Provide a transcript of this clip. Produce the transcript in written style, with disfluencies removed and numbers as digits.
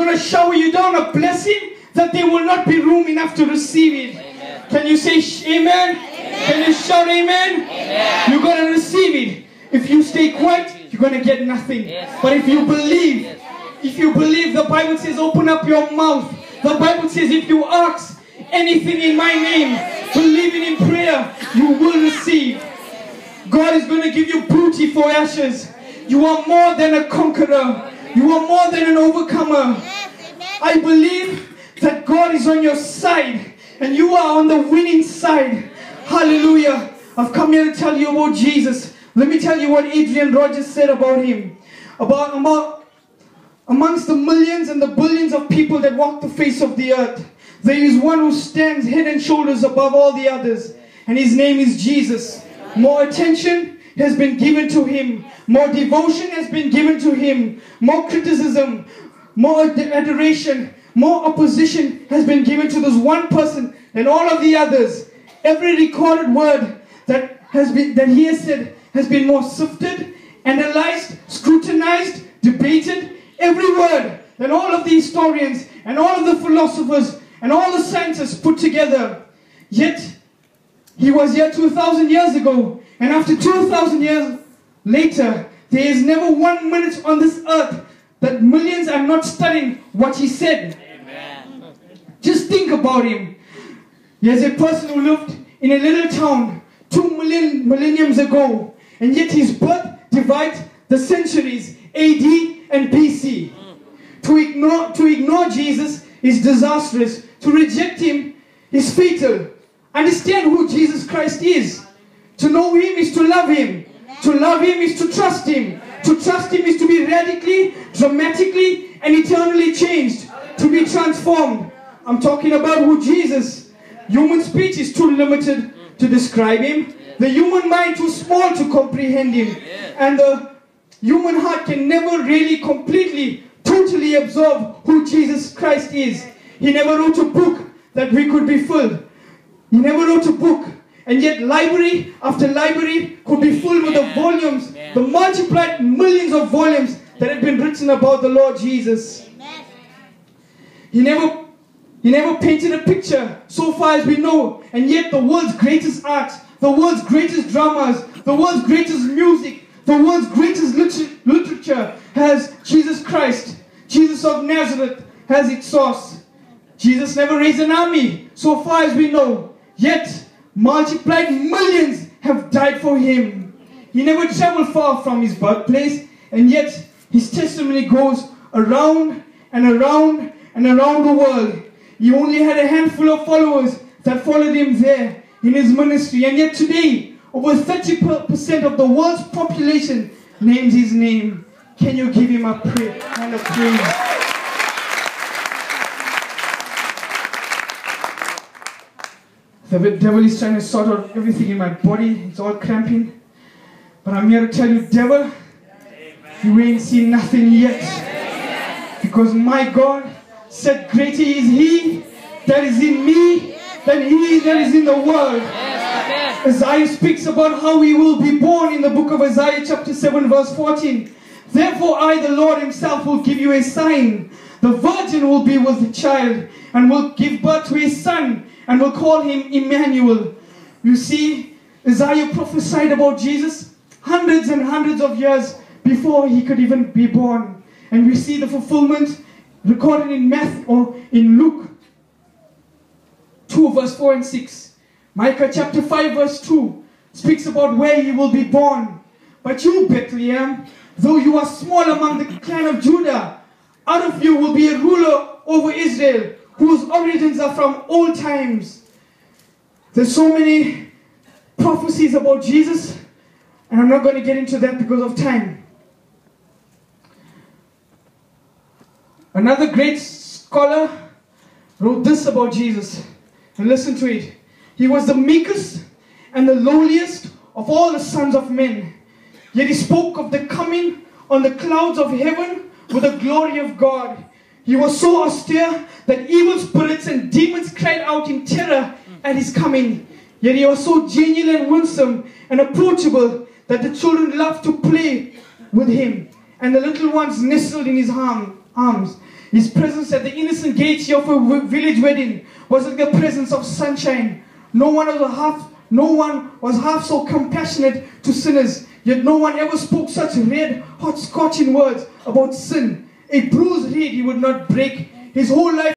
going to shower you down a blessing that there will not be room enough to receive it. Amen. Can you say amen? Amen? Can you shout amen? Amen. You're going to receive it. If you stay quiet, you're going to get nothing. Yes. But if you believe, the Bible says open up your mouth. The Bible says if you ask anything in my name, believing in prayer, you will receive. God is going to give you beauty for ashes. You are more than a conqueror. You are more than an overcomer. I believe that God is on your side and you are on the winning side. Hallelujah. I've come here to tell you about Jesus. Let me tell you what Adrian Rogers said about him. About amongst the millions and the billions of people that walk the face of the earth, there is one who stands head and shoulders above all the others, and his name is Jesus. More attention has been given to him. More devotion has been given to him. More criticism, more adoration, more opposition has been given to this one person than all of the others. Every recorded word that he has said has been more sifted, analyzed, scrutinized, debated. Every word than all of the historians and all of the philosophers and all the scientists put together. Yet, he was here 2,000 years ago. And after 2,000 years later, there is never 1 minute on this earth that millions are not studying what he said. Amen. Just think about him. Here's a person who lived in a little town 2 million millenniums ago. And yet his birth divides the centuries AD and BC. To ignore Jesus is disastrous. To reject him is fatal. Understand who Jesus Christ is. To know him is to love him. To love him is to trust him. To trust him is to be radically, dramatically, and eternally changed. To be transformed. I'm talking about who Jesus. Human speech is too limited to describe him. The human mind too small to comprehend him. And the human heart can never really completely, totally absorb who Jesus Christ is. He never wrote a book that we could be filled. He never wrote a book. And yet library after library could be filled with the volumes, the multiplied millions of volumes that have been written about the Lord Jesus. He never painted a picture, so far as we know. And yet the world's greatest art, the world's greatest dramas, the world's greatest music, the world's greatest literature has Jesus Christ. Jesus of Nazareth has its source. Jesus never raised an army, so far as we know. Yet multiplied millions have died for him. He never traveled far from his birthplace, and yet his testimony goes around and around and around the world. He only had a handful of followers that followed him there in his ministry, and yet today over 30% of the world's population names his name. Can you give him a hand of praise? The devil is trying to sort out everything in my body. It's all cramping. But I'm here to tell you, devil, you ain't seen nothing yet. Because my God said, greater is he that is in me than he that is in the world. Isaiah speaks about how he will be born in the book of Isaiah chapter 7 verse 14. Therefore I, the Lord himself, will give you a sign. The virgin will be with the child and will give birth to a son, and will call him Emmanuel. You see, Isaiah prophesied about Jesus hundreds and hundreds of years before he could even be born. And we see the fulfillment recorded in Luke 2 verse 4 and 6. Micah chapter 5 verse 2 speaks about where he will be born. But you, Bethlehem, though you are small among the clan of Judah, out of you will be a ruler over Israel, whose origins are from old times. There's so many prophecies about Jesus, and I'm not going to get into that because of time. Another great scholar wrote this about Jesus, and listen to it. He was the meekest and the lowliest of all the sons of men. Yet he spoke of the coming on the clouds of heaven with the glory of God. He was so austere that evil spirits and demons cried out in terror at his coming. Yet he was so genial and winsome and approachable that the children loved to play with him, and the little ones nestled in his arm. arms. His presence at the innocent gates of a village wedding was like the presence of sunshine. No one was half so compassionate to sinners, yet no one ever spoke such red, hot, scorching words about sin. A bruised reed he would not break. His whole life